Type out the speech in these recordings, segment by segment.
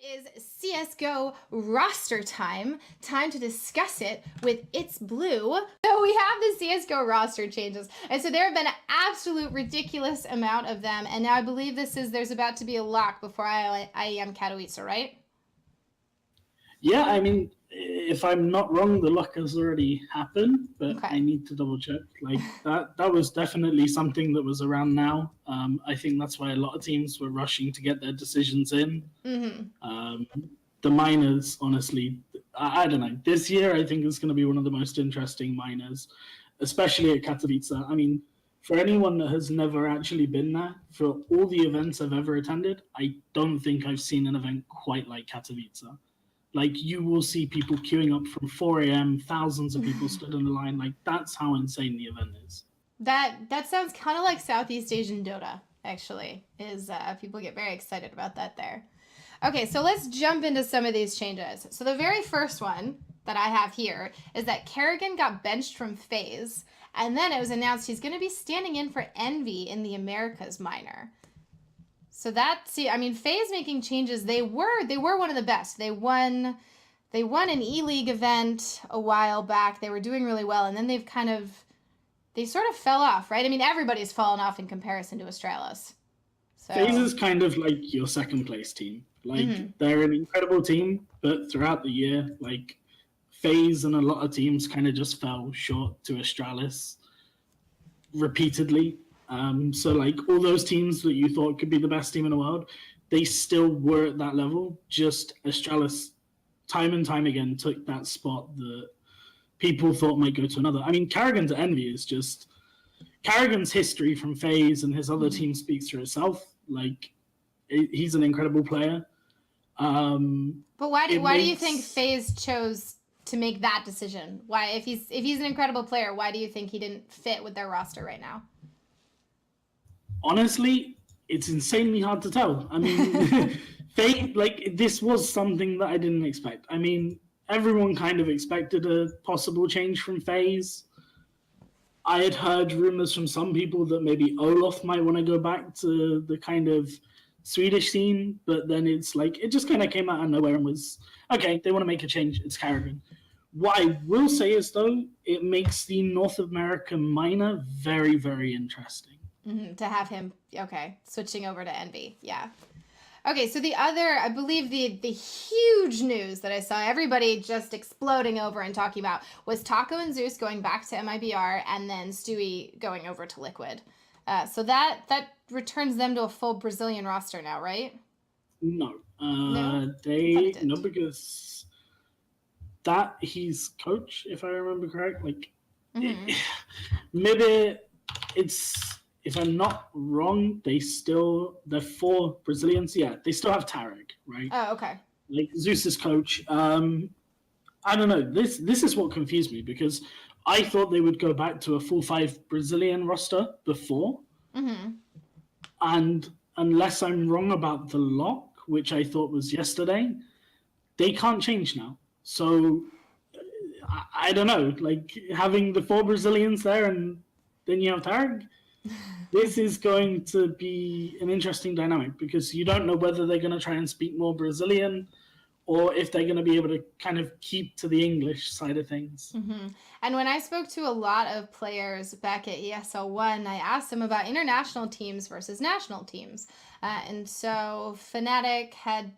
It is CSGO roster time to discuss it with It's Blue. So we have the CSGO roster changes, and so there have been an absolute ridiculous amount of them, and now I believe there's about to be a lock before IEM Katowice, right? Yeah, I mean, if I'm not wrong, the lock has already happened, but Okay. I need to double check. Like that was definitely something that was around now. I think that's why a lot of teams were rushing to get their decisions in. The minors, honestly, I don't know. This year, I think is going to be one of the most interesting minors, especially at Katowice. I mean, for anyone that has never actually been there, for all the events I've ever attended, I don't think I've seen an event quite like Katowice. Like, you will see people queuing up from 4 a.m., thousands of people stood in the line. Like, that's how insane the event is. That sounds kind of like Southeast Asian Dota, actually, people get very excited about that there. Okay, so let's jump into some of these changes. So the very first one that I have here is that Kerrigan got benched from FaZe, and then it was announced he's going to be standing in for Envy in the Americas minor. So FaZe making changes. They were one of the best. They won an E-League event a while back. They were doing really well, and then they sort of fell off, right? I mean, everybody's fallen off in comparison to Astralis. So FaZe is kind of like your second place team. Like, they're an incredible team, but throughout the year, like, FaZe and a lot of teams kind of just fell short to Astralis repeatedly. So, like, all those teams that you thought could be the best team in the world, they still were at that level. Just Astralis, time and time again, took that spot that people thought might go to another. I mean, Kerrigan to Envy is just... Kerrigan's history from FaZe and his other team speaks for itself. Like, he's an incredible player. But why do you think FaZe chose to make that decision? Why, if he's an incredible player, why do you think he didn't fit with their roster right now? Honestly, it's insanely hard to tell. I mean, this was something that I didn't expect. I mean, everyone kind of expected a possible change from FaZe. I had heard rumors from some people that maybe Olof might want to go back to the kind of Swedish scene, but then it's like, it just kind of came out of nowhere and was, okay, they want to make a change, it's Kerrigan. What I will say is, though, it makes the North American minor very, very interesting. To have him, okay, switching over to Envy, yeah. Okay, so the other, I believe the huge news that I saw everybody just exploding over and talking about was Taco and Zeus going back to MIBR and then Stewie going over to Liquid. So that returns them to a full Brazilian roster now, right? No. No, because that he's coach, if I remember correct. Like, maybe it's... If I'm not wrong, they're 4 Brazilians. Yeah, they still have Tarek, right? Oh, okay. Like, Zeus's coach. I don't know. This is what confused me, because I thought they would go back to a full 5 Brazilian roster before. And unless I'm wrong about the lock, which I thought was yesterday, they can't change now. So I don't know. Like, having the 4 Brazilians there and then you have Tarek, this is going to be an interesting dynamic, because you don't know whether they're going to try and speak more Brazilian or if they're going to be able to kind of keep to the English side of things. And when I spoke to a lot of players back at ESL1, I asked them about international teams versus national teams. And so Fnatic had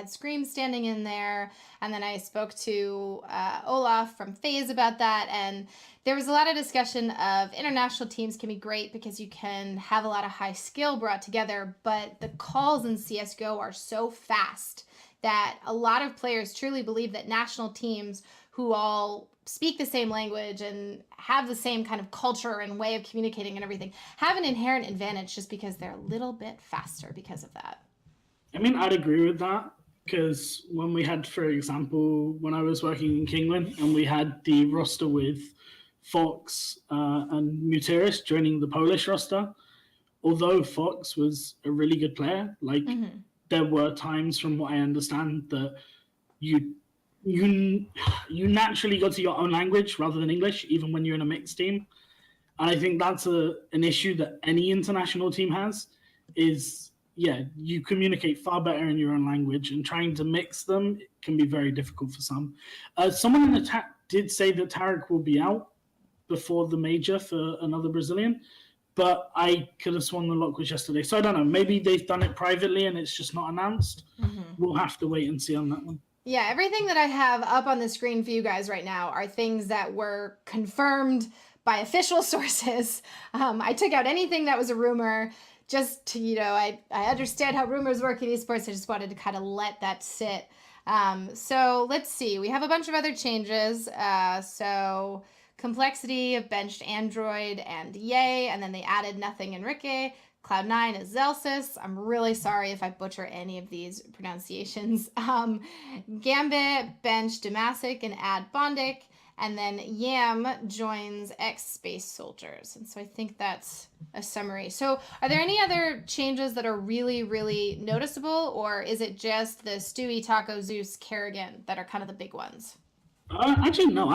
Scream standing in there. And then I spoke to Olaf from FaZe about that. And there was a lot of discussion of international teams can be great because you can have a lot of high skill brought together. But the calls in CSGO are so fast that a lot of players truly believe that national teams who all speak the same language and have the same kind of culture and way of communicating and everything have an inherent advantage just because they're a little bit faster because of that. I mean, I'd agree with that, because when we had, for example, when I was working in Kingland and we had the roster with Fox and Muteris joining the Polish roster, although Fox was a really good player, like, there were times, from what I understand, that you naturally go to your own language rather than English, even when you're in a mixed team. And I think that's an issue that any international team has, is yeah, you communicate far better in your own language, and trying to mix them can be very difficult for some. Someone in the chat did say that Tarek will be out before the major for another Brazilian, but I could have sworn the lock was yesterday. So I don't know. Maybe they've done it privately and it's just not announced. We'll have to wait and see on that one. Yeah, everything that I have up on the screen for you guys right now are things that were confirmed by official sources. I took out anything that was a rumor just to, I understand how rumors work in esports. I just wanted to kind of let that sit. So let's see. We have a bunch of other changes. So Complexity have benched Android and Yay, and then they added Nothing and Ricky. Cloud9 is Zelsis. I'm really sorry if I butcher any of these pronunciations. Gambit benched Damasic and add Bondic. And then Yam joins Space Soldiers. And so I think that's a summary. So are there any other changes that are really, really noticeable? Or is it just the Stewie, Taco, Zeus, Kerrigan that are kind of the big ones? Actually, no.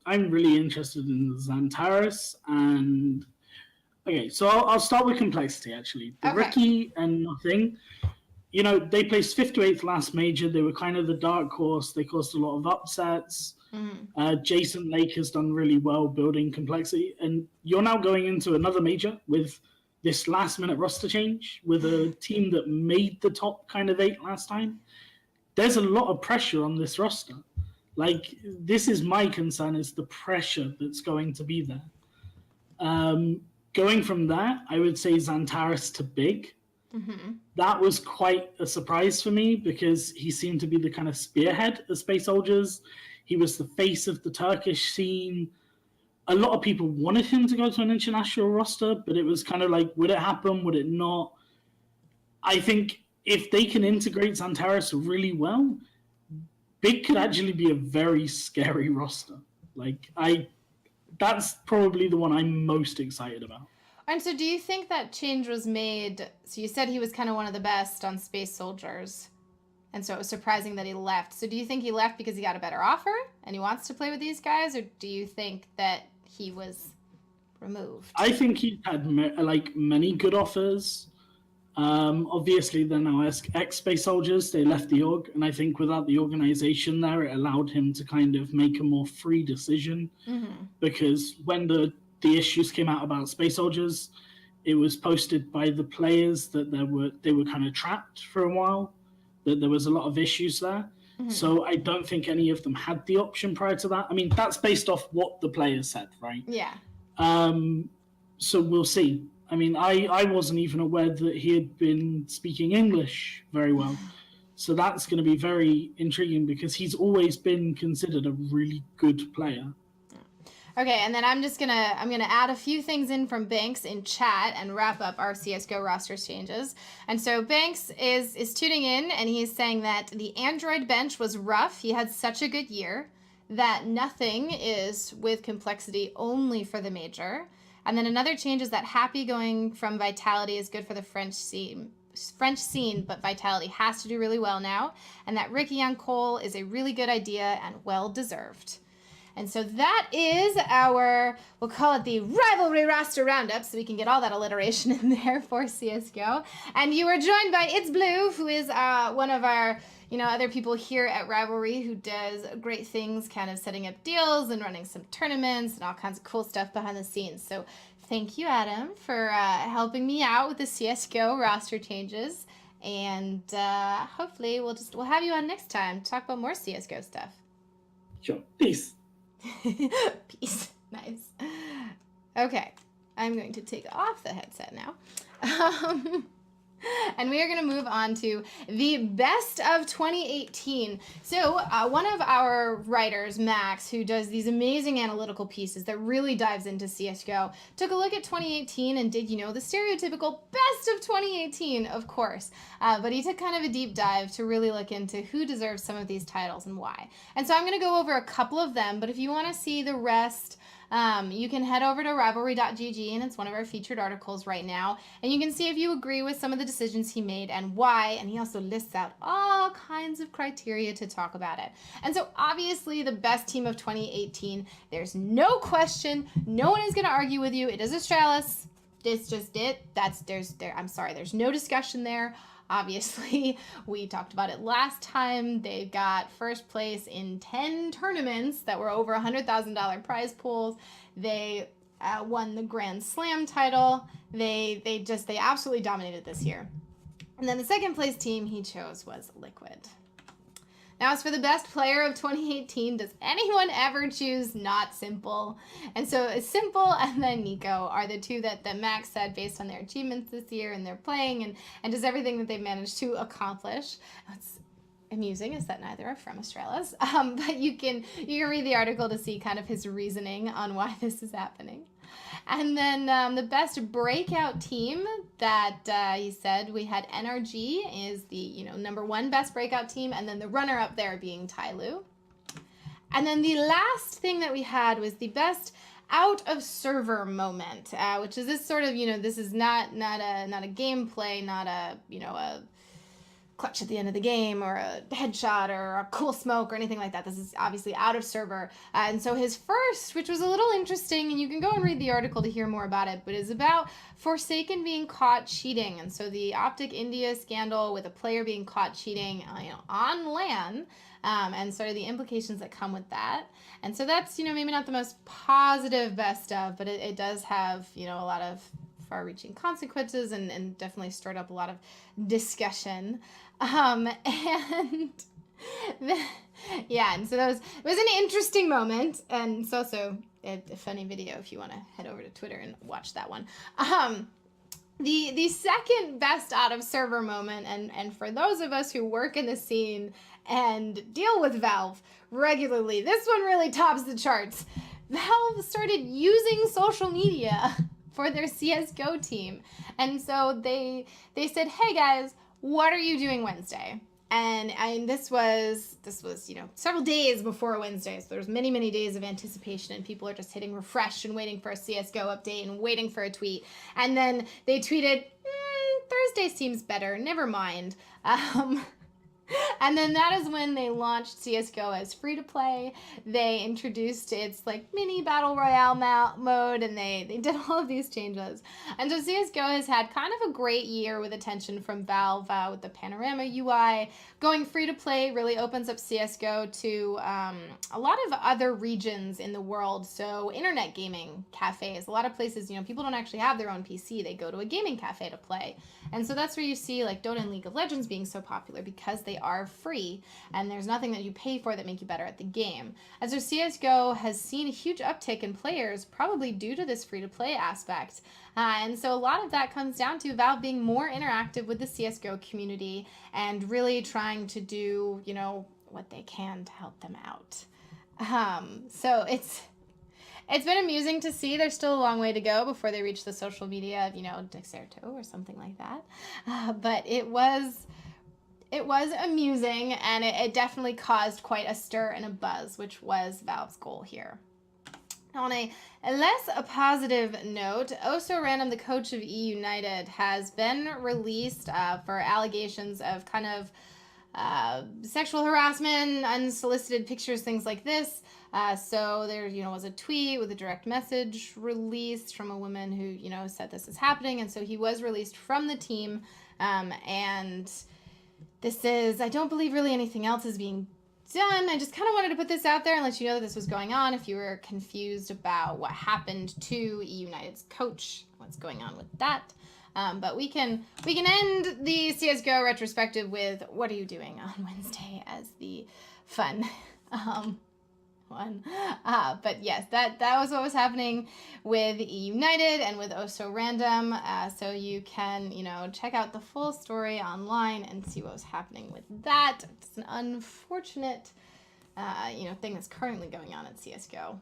I'm really interested in Xantares and... Okay, so I'll start with Complexity, actually. The Ricky and Nothing, they placed 5th to 8th last major. They were kind of the dark horse. They caused a lot of upsets. Jason Lake has done really well building Complexity. And you're now going into another major with this last-minute roster change with a team that made the top kind of 8 last time. There's a lot of pressure on this roster. Like, this is my concern, is the pressure that's going to be there. Going from that, I would say Xantares to Big. That was quite a surprise for me because he seemed to be the kind of spearhead of Space Soldiers. He was the face of the Turkish scene. A lot of people wanted him to go to an international roster, but it was kind of like, would it happen? Would it not? I think if they can integrate Xantares really well, Big could actually be a very scary roster. That's probably the one I'm most excited about. And so do you think that change was made? So you said he was kind of one of the best on Space Soldiers. And so it was surprising that he left. So do you think he left because he got a better offer and he wants to play with these guys? Or do you think that he was removed? I think he had many good offers. Obviously, they're now ex-Space Soldiers. They left the org. And I think without the organization there, it allowed him to kind of make a more free decision. Because when the issues came out about Space Soldiers, it was posted by the players that they were kind of trapped for a while, that there was a lot of issues there. So I don't think any of them had the option prior to that. I mean, that's based off what the players said, right? Yeah. So we'll see. I mean, I wasn't even aware that he had been speaking English very well. So that's going to be very intriguing because he's always been considered a really good player. Okay, and then I'm gonna add a few things in from Banks in chat and wrap up our CSGO roster changes. And so Banks is tuning in and he's saying that the Android bench was rough. He had such a good year that Nothing is with Complexity only for the major. And then another change is that Happy going from Vitality is good for the French scene, but Vitality has to do really well now. And that Ricky on Cole is a really good idea and well-deserved. And so that is our, we'll call it the Rivalry Roster Roundup, so we can get all that alliteration in there for CSGO. And you are joined by It's Blue, who is one of our, other people here at Rivalry who does great things, kind of setting up deals and running some tournaments and all kinds of cool stuff behind the scenes. So thank you, Adam, for helping me out with the CSGO roster changes. And hopefully we'll have you on next time to talk about more CSGO stuff. Sure. Peace. Peace. Nice. Okay, I'm going to take off the headset now. And we are going to move on to the best of 2018. So one of our writers, Max, who does these amazing analytical pieces that really dives into CSGO, took a look at 2018 and did, the stereotypical best of 2018, of course. But he took kind of a deep dive to really look into who deserves some of these titles and why. And so I'm going to go over a couple of them, but if you want to see the rest, you can head over to rivalry.gg, and it's one of our featured articles right now, and you can see if you agree with some of the decisions he made and why, and he also lists out all kinds of criteria to talk about it. And so obviously the best team of 2018, there's no question, no one is going to argue with you, it is Astralis. this just it. I'm sorry, there's no discussion there. Obviously, we talked about it last time. They got first place in 10 tournaments that were over $100,000 prize pools. They won the Grand Slam title. They absolutely dominated this year. And then the second place team he chose was Liquid. Now, as for the best player of 2018, does anyone ever choose Not Simple? And so Simple and then Nico are the two that Max said based on their achievements this year and their playing and just everything that they've managed to accomplish. What's amusing is that neither are from Australis, but you can read the article to see kind of his reasoning on why this is happening. And then the best breakout team that he said we had NRG is the number one best breakout team, and then the runner up there being Tyloo. And then the last thing that we had was the best out of server moment, which is this sort of this is not a gameplay, not a a clutch at the end of the game or a headshot or a cool smoke or anything like that. This is obviously out of server. And so his first, which was a little interesting, and you can go and read the article to hear more about it, but is about Forsaken being caught cheating. And so the Optic India scandal with a player being caught cheating on LAN, and sort of the implications that come with that. And so that's, maybe not the most positive best of, but it does have, a lot of far-reaching consequences and definitely stirred up a lot of discussion. And so it was an interesting moment, and it's also a funny video if you want to head over to Twitter and watch that one. The second best out of server moment, and for those of us who work in the scene and deal with Valve regularly, this one really tops the charts. Valve started using social media for their CSGO team. And so they said, hey guys, what are you doing Wednesday? And this was several days before Wednesday. So there's many, many days of anticipation, and people are just hitting refresh and waiting for a CSGO update and waiting for a tweet. And then they tweeted, Thursday seems better, never mind. And then that is when they launched CSGO as free-to-play. They introduced its mini battle royale mode, and they did all of these changes. And so CSGO has had kind of a great year with attention from Valve with the Panorama UI. Going free-to-play really opens up CSGO to a lot of other regions in the world. So internet gaming cafes, a lot of places, people don't actually have their own PC. They go to a gaming cafe to play. And so that's where you see Dota and League of Legends being so popular, because they are free and there's nothing that you pay for that make you better at the game. And so CSGO has seen a huge uptick in players, probably due to this free-to-play aspect. And so a lot of that comes down to Valve being more interactive with the CSGO community and really trying to do, what they can to help them out. So it's been amusing to see. There's still a long way to go before they reach the social media of, Dexerto or something like that. But it was amusing, and it definitely caused quite a stir and a buzz, which was Valve's goal here. On a less positive note, Oso Random, the coach of E-United, has been released for allegations of kind of sexual harassment, unsolicited pictures, things like this. So there, was a tweet with a direct message released from a woman who, said this is happening. And so he was released from the team. And I don't believe really anything else is being done. I just kind of wanted to put this out there and let you know that this was going on if you were confused about what happened to E-United's coach, what's going on with that. But we can end the CSGO retrospective with what are you doing on Wednesday as the fun one. But yes, that was what was happening with E-United and with Oso Random. So you can, check out the full story online and see what was happening with that. It's an unfortunate, thing that's currently going on at CSGO.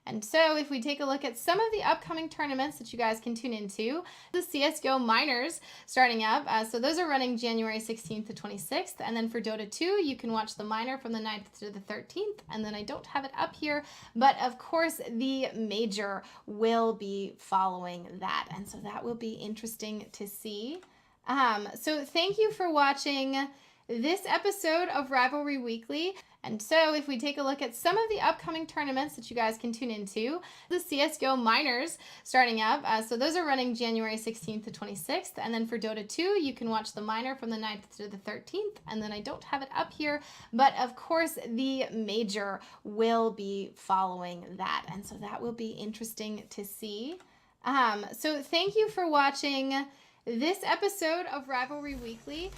And so if we take a look at some of the upcoming tournaments that you guys can tune into, the CSGO Minors starting up. So those are running January 16th to 26th. And then for Dota 2, you can watch the minor from the 9th to the 13th. And then I don't have it up here, but of course the major will be following that. And so that will be interesting to see. So thank you for watching. this episode of Rivalry Weekly. And so if we take a look at some of the upcoming tournaments that you guys can tune into, the CSGO Minors starting up. So those are running January 16th to 26th. And then for Dota 2, you can watch the minor from the 9th to the 13th. And then I don't have it up here, but of course the major will be following that. And so that will be interesting to see. So thank you for watching this episode of Rivalry Weekly.